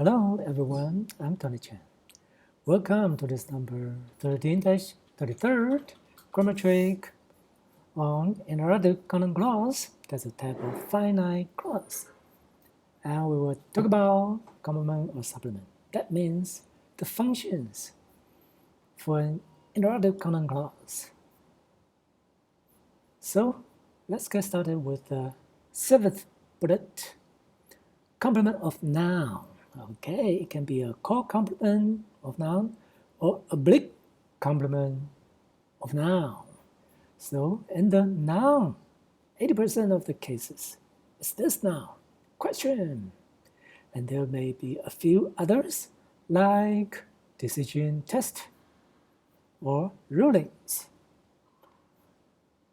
Hello everyone, I'm Tony Chen. Welcome to this number 13-33rd grammar trick on Interrogative Content Clause. That's a type of finite clause. And we will talk about complement or supplement. That means the functions for an interrogative content clause. So let's get started with the 7th bullet, complement of noun. Okay, it can be a core complement of noun or oblique complement of noun. So in the noun, 80% of the cases, is this noun? Question. And there may be a few others like decision test or rulings.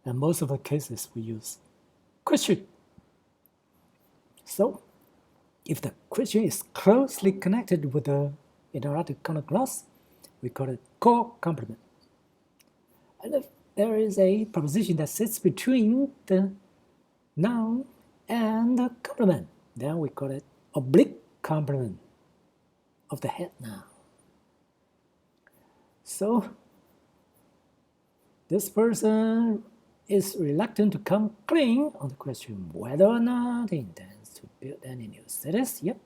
And most of the cases we use question. So if the question is closely connected with the interrogative content clause, we call it core complement. And if there is a preposition that sits between the noun and the complement, then we call it oblique complement of the head noun. So this person is reluctant to come clean on the question whether or not he intends to build any new cities. Yep.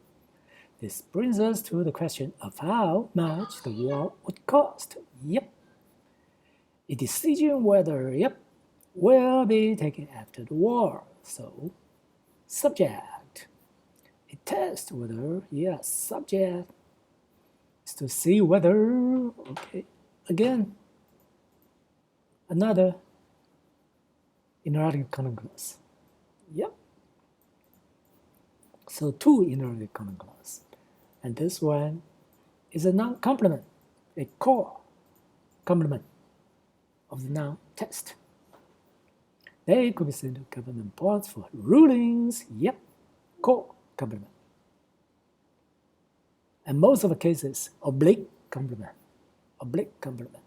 This brings us to the question of how much the wall would cost. Yep. A decision whether, yep, will be taken after the war. So, subject. A test whether, yes, subject is to see whether, okay, again, another interrogative content clause. Yep. So 2 interrogative content clause. And this one is a noun complement, a core complement of the noun test. They could be sent to government boards for rulings. Yep, core complement. And most of the cases, oblique complement. Oblique complement.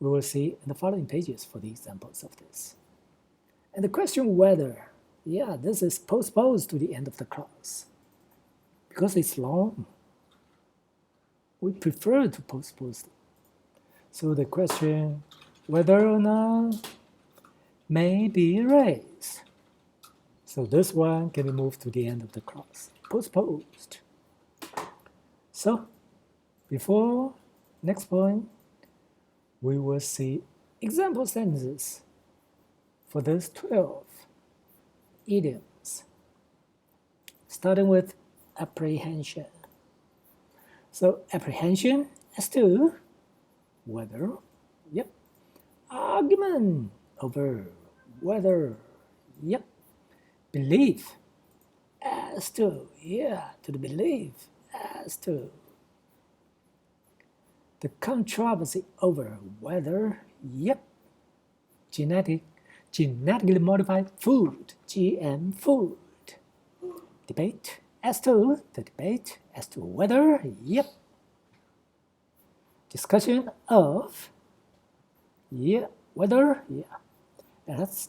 We will see in the following pages for the examples of this. And the question whether, yeah, this is postposed to the end of the clause. Because it's long, we prefer to postpone it. So the question whether or not may be raised. So this one can be moved to the end of the clause, postposed. So before next point, we will see example sentences for those 12 idioms, starting with apprehension. So apprehension as to whether, yep, argument over whether, yep, belief as to, yeah, to the belief as to, the controversy over whether, yep, genetically modified food, GM food, debate as to, the debate as to whether, yep, discussion of, yeah, whether, yeah. And let's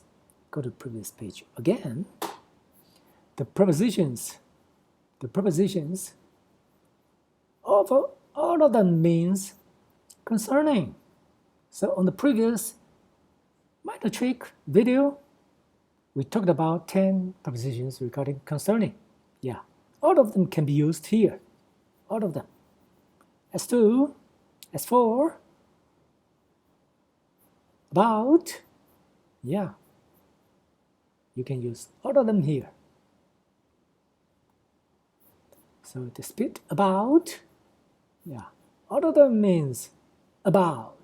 go to the previous page again. The prepositions of all of them means concerning. So on the previous minor trick video, we talked about 10 prepositions regarding concerning. Yeah, all of them can be used here. All of them. As to, as for, about, yeah, you can use all of them here. So dispute about, yeah, all of them means about.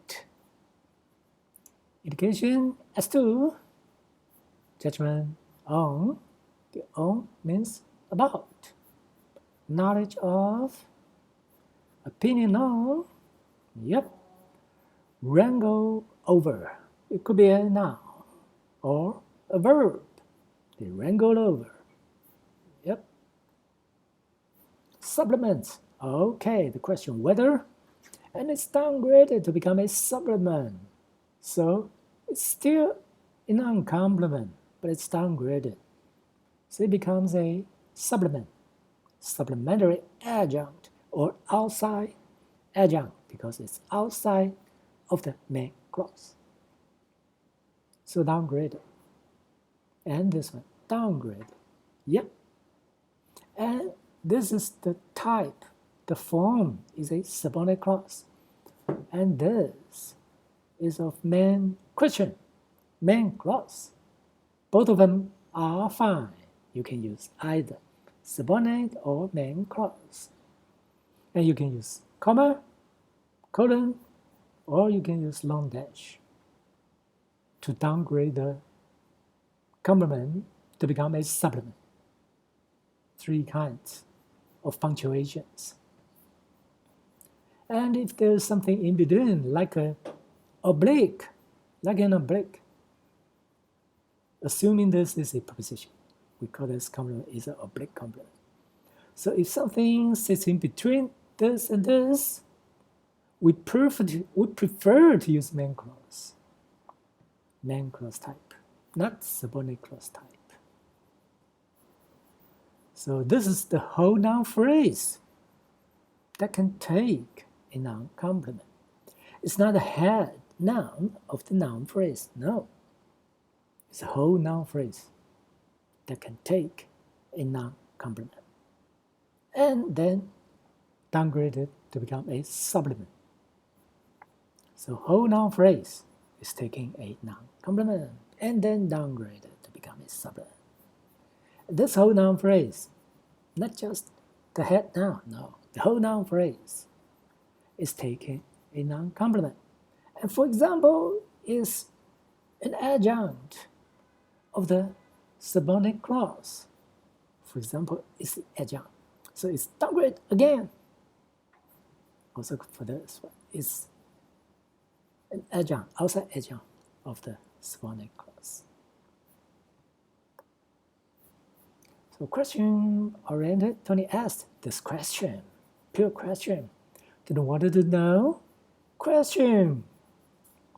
Indication as to, judgment on, the on means about. Knowledge of, opinion on, yep. Wrangle over, it could be a noun or a verb. They wrangle over, yep. Supplements, okay, the question whether, and it's downgraded to become a supplement. So it's still a noun complement, but it's downgraded. So it becomes a supplement. supplementary adjunct or outside adjunct because it's outside of the main clause. So downgraded. And this one, downgraded. Yep. And this is the type. The form is a subordinate clause. And this is of main question, main clause. Both of them are fine. You can use either subordinate or main clause. And you can use comma, colon, or you can use long dash to downgrade the complement to become a supplement. 3 kinds of punctuations. And if there's something in between, like an oblique, assuming this is a preposition, we call this complement is an oblique complement. So if something sits in between this and this, we prefer to use main clause type, not subordinate clause type. So this is the whole noun phrase that can take a noun complement. It's not a head noun of the noun phrase, no. It's a whole noun phrase that can take a noun complement and then downgrade it to become a supplement. So whole noun phrase is taking a noun complement and then downgrade it to become a supplement. This whole noun phrase, not just the head noun, no. The whole noun phrase is taking a noun complement. And for example, is an adjunct of the subordinate clause. For example, it's the adjunct. So it's downgraded again. Also for this one, it's an adjunct, outside adjunct of the subordinate clause. So question-oriented, Tony asked this question, pure question. Didn't want to know? Question.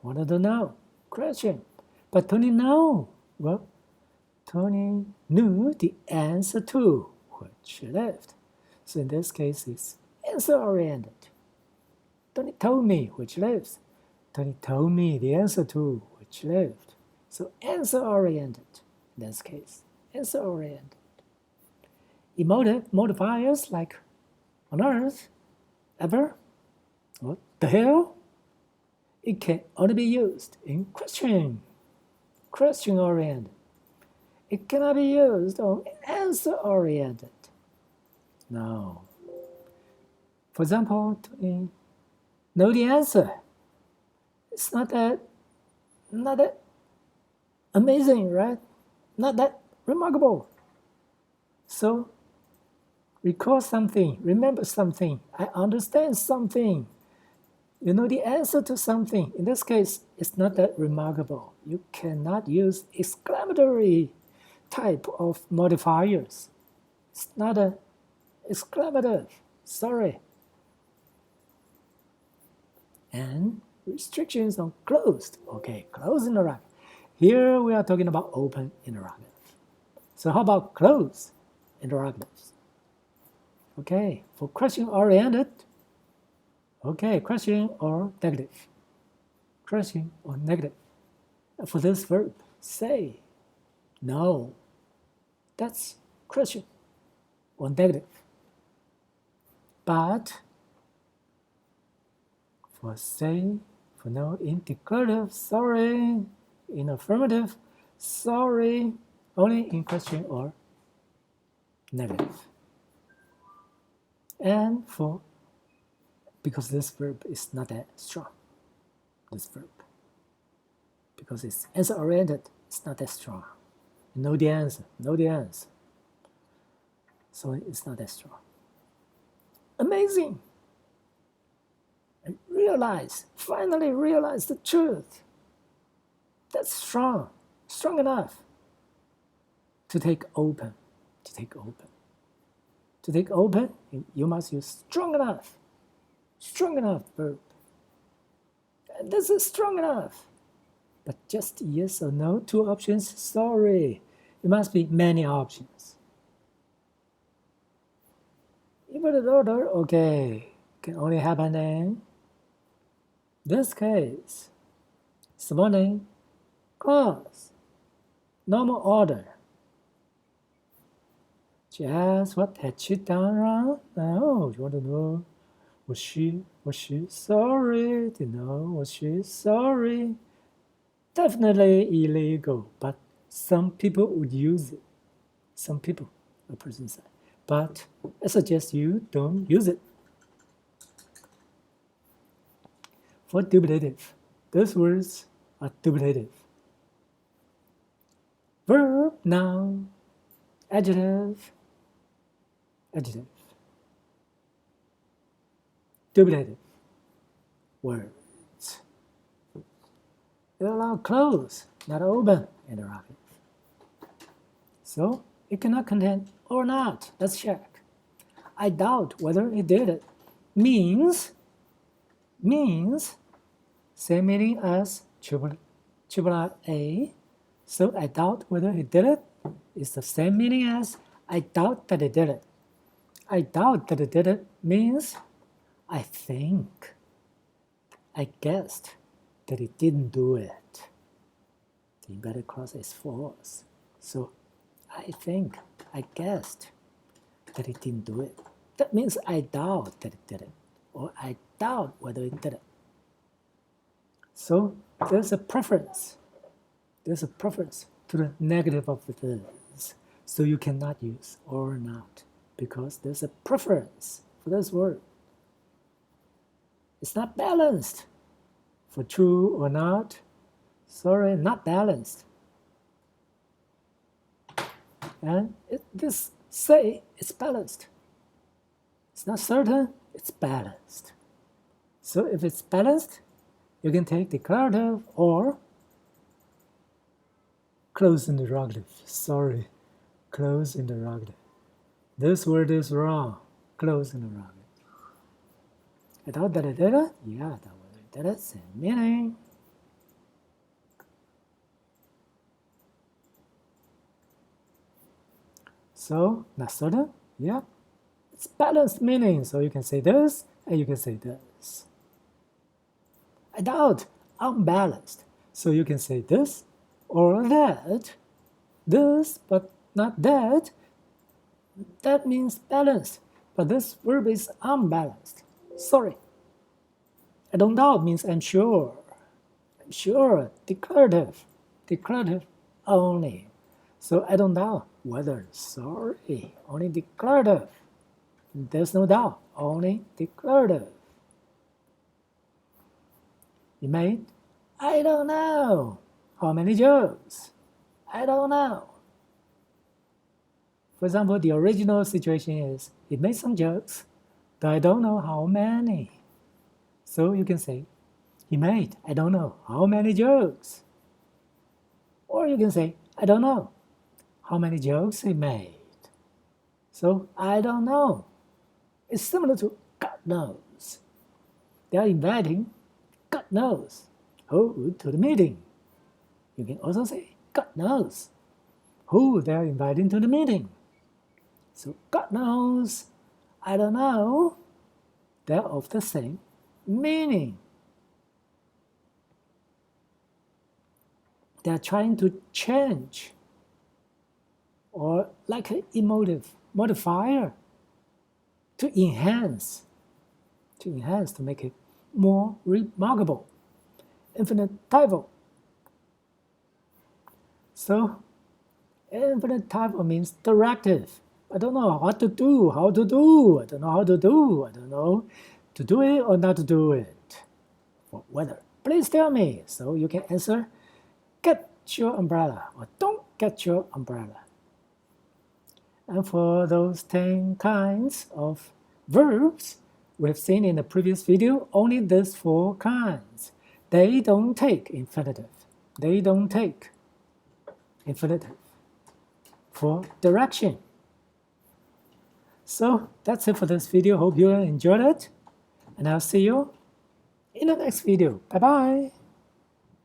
Wanted to know? Question. But Tony know. Well, Tony knew the answer to which left. So in this case, it's answer-oriented. Tony told me which left. Tony told me the answer to which left. So answer-oriented in this case. Answer-oriented. Emotive modifiers like on earth, ever, what the hell? It can only be used in question-oriented. It cannot be used on answer-oriented. No. For example, to know the answer. It's not that amazing, right? Not that remarkable. So, recall something, remember something, I understand something. You know the answer to something. In this case, it's not that remarkable. You cannot use exclamatory type of modifiers. It's not an exclamative, sorry. And restrictions on closed. Okay, closed interrogative. Here we are talking about open interrogative. So how about closed interrogatives? Okay, for question-oriented, okay, question or negative. Question or negative. And for this verb, say, no. That's question or negative. But for say, for no interrogative, sorry, in affirmative, sorry, only in question or negative. And for, because this verb is not that strong, this verb, because it's answer-oriented, it's not that strong. Know the answer, know the answer. So it's not that strong. Amazing. I finally realize the truth. That's strong, strong enough to take open, to take open. To take open, you must use strong enough verb. And this is strong enough. But just yes or no, 2 options, sorry. It must be many options. Inverted order, okay, can only happen in this case. Subordinate clause, normal order. She asked, what had she done wrong? No, you want to know, was she sorry? Do you know, was she sorry? Definitely illegal, but some people would use it. Some people, a person said. But I suggest you don't use it. For dubitative, those words are dubitative. Verb, noun, adjective, adjective. Dubitative words. They allow close, not open, interrogative. So it cannot contain or not. Let's check. I doubt whether it did it. Means same meaning as triple A. So I doubt whether he did it is the same meaning as I doubt that he did it. I doubt that he did it means I think, I guessed that he didn't do it. The embedded clause is false. So I think, I guessed that he didn't do it. That means I doubt that he did it, or I doubt whether he did it. So there's a preference. There's a preference to the negative of this. So you cannot use or not because there's a preference for this word. It's not balanced. For true or not, sorry, not balanced. And this say it's balanced. It's not certain, it's balanced. So if it's balanced, you can take declarative or close interrogative. Sorry, close interrogative. This word is wrong. Close interrogative. I thought that I did it? Yeah, I thought I did it. Same meaning. So, not certain? Yeah. It's balanced meaning. So you can say this and you can say this. I doubt, unbalanced. So you can say this or that. This, but not that. That means balanced. But this verb is unbalanced. Sorry. I don't doubt means I'm sure. I'm sure. Declarative. Declarative only. So I don't doubt whether. Sorry. Only declarative. There's no doubt. Only declarative. You made? I don't know. How many jokes? I don't know. For example, the original situation is, he made some jokes, but I don't know how many. So you can say, he made, I don't know, how many jokes. Or you can say, I don't know how many jokes he made. So I don't know. It's similar to God knows. They are inviting God knows who to the meeting. You can also say, God knows who they are inviting to the meeting. So God knows, I don't know, they're of the same meaning. They are trying to change or like an emotive modifier to enhance, to make it more remarkable, infinitival. So infinitival means directive. I don't know what to do, I don't know how to do, I don't know to do it or not to do it. For whether, please tell me. So you can answer, get your umbrella or don't get your umbrella. And for those 10 kinds of verbs we've seen in the previous video, only these 4 kinds. They don't take infinitive. They don't take infinitive for direction. So that's it for this video. Hope you enjoyed it. And I'll see you in the next video. Bye-bye.